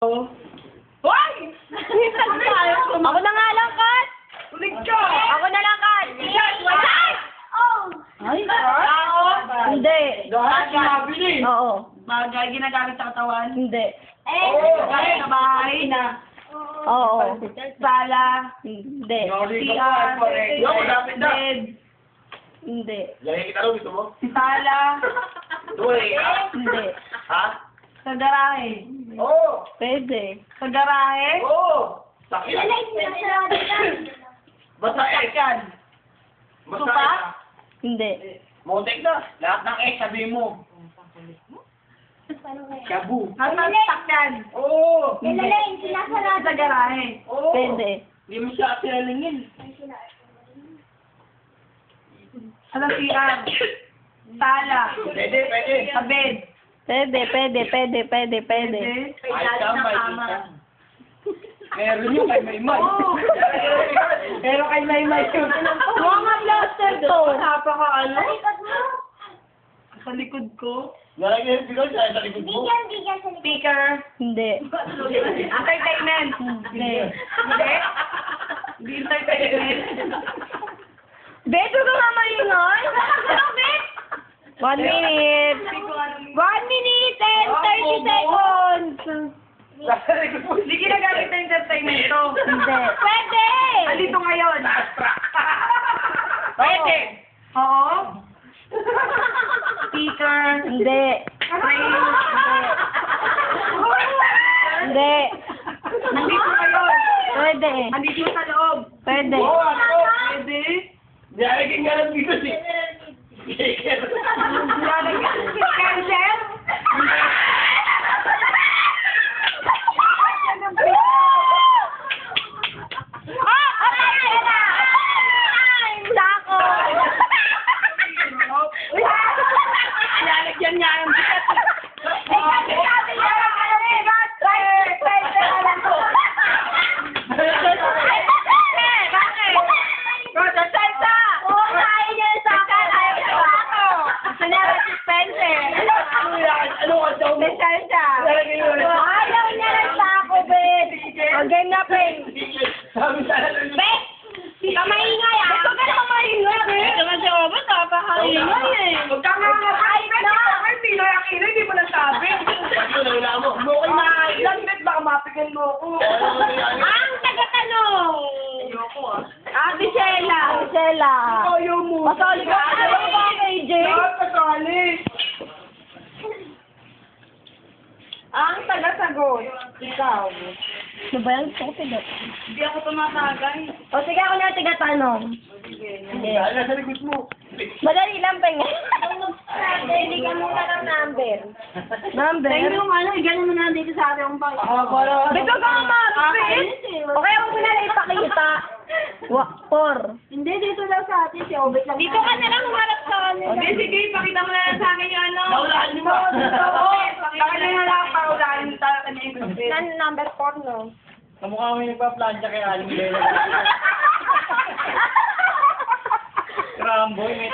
Hoy! Ako na nga lang, Kat! Ulit ka! Ako na lang, Kat! Ay, Hindi. dahil sinabi niya eh. Oo. Bagay ginagamit sa katawan. Hindi. Bagay sa bahay na. Oo. Sala. Hindi. CR. Bed. Hindi. Lagi kita rin, gusto mo? Sala. Tuloy. Hindi. Ha? Sa garahe. Oo! Pwede. Sa garahe. Oo! Sakyan. Basta X. Sakyan. Basta Supa? X. Hindi. Motek na. Lahat ng X, sabihin mo. Shabu. Nasaan sakyan? Oo! Sa garahe. Oo! Pwede. Hindi mo siya sinalingin. Sa CR. Sala. Pwede, pwede. Sa bed. Pwede. Pwede. Ay, tambay, kita. Meron yung kay Maymay. Oo. Pero kay Maymay yun. Mga blaster to. Napaka ano? Sa likod ko. Lalagyan yung bigaw siya sa likod mo. Speaker. Hindi. Entertainment. Hindi. Hindi? Hindi entertainment. Beto ka nga maingay. 1 minute. 1 minute and 30 seconds. Sa likod mo. Hindi ginagamit na entertainment to. Hindi. Pwede. Andito ngayon. Pwede. Oo. Speaker. Hindi. Frame. Hindi. Andito ngayon. Pwede. Andito sa loob. Pwede. Oo, ano? Pwede. Lalagyan nga ng bigaw si... Shaker. Lalagyan. Cancel. Lalagyan niya ang bigat. Ano ka daw mo? Lalagyan mo na. Ayaw niya lang sa ako, Bet. O, game na, Pen. Sabi sa alam niyo. Bet! Kamaingay, ah. Ito ka na maingay, Bet. Ito kasi, oh, ba't napakaingay, eh. Huwag kang nakakay, Bet. Ay, Pinoy ang ina, hindi mo nasabi. Ano, nawala mo? Mo ko'y nakailan, Bet. Baka mapigan mo ako. Ang taga-tanong. Ayoko ah. Ate Sheila. Ate Sheila. Ayaw mo. Pasali ka. Ayaw ba kay Jay? Lahat kasali. Ang taga-sagot. Ikaw. Ano ba yan? Gusto ko tigat. Hindi ako tumatagay. O, sige ako na tiga-tanong. Sige. Dahil nasa likod mo. Madali lang, Peng. Hindi ka muna ng number. Number? Thank you, ano, igano mo na dito sa ating bahay. Dito ka nga, Marvin. Okay, huwag mo na lang ipakita. 4. Hindi, dito lang sa atin. Si Obet lang. Dito ka na lang humarap sa kanila. Okay, sige, pakita mo na lang sa akin yung ano. Naulaan niyo ba? Oo, pakita na lang para ulaan talaga niya yung gusto. Number 4, no? Kamukha mo yung nagpa-plancha kay Aling Lela. Ramboy, may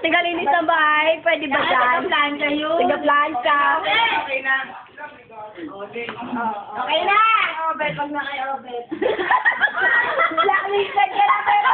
Tigalinis sa bahay, pwede ba dyan? Plancha yun. Tiga-plancha. Okay na. Okay na! Obet, wag na kayo, Obet. Blacklist ka na, pero...